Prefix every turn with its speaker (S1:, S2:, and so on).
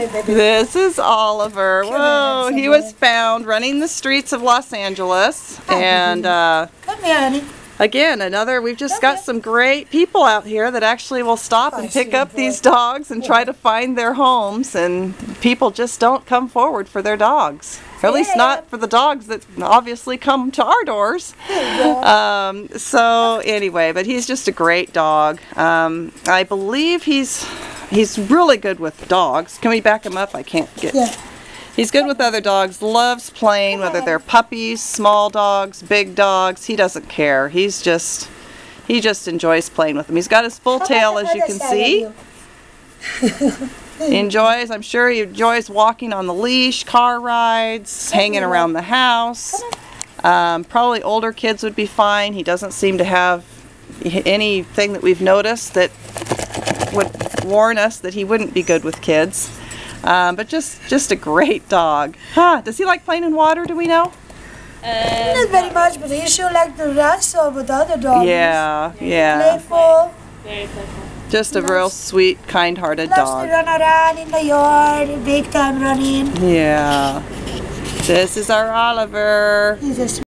S1: my baby.
S2: This is Oliver.
S1: Come
S2: Whoa,
S1: here,
S2: he was found running the streets of Los Angeles. And
S1: Come here, honey.
S2: again, we've just got some great people out here that actually will stop and pick up these dogs and try to find their homes, and people just don't come forward for their dogs. Or at least not for the dogs that obviously come to our doors. So anyway, but he's just a great dog. I believe he's really good with dogs. Can we back him up? I can't get...
S1: Yeah.
S2: He's good with other dogs, loves playing, whether they're puppies, small dogs, big dogs. He doesn't care. He just enjoys playing with them. He's got his full tail, as you can see. He enjoys, I'm sure he enjoys walking on the leash, car rides, hanging around the house. Probably older kids would be fine. He doesn't seem to have anything that we've noticed that would warn us that he wouldn't be good with kids. But just a great dog. Huh, does he like playing in water, do we know?
S1: Not very much, but he sure like to wrestle with other dogs.
S2: Yeah, yeah.
S1: Playful.
S3: Very playful.
S2: Just a real sweet, kind-hearted
S1: Loves
S2: dog.
S1: to run around in the yard, big time running.
S2: Yeah. This is our Oliver.
S1: He's a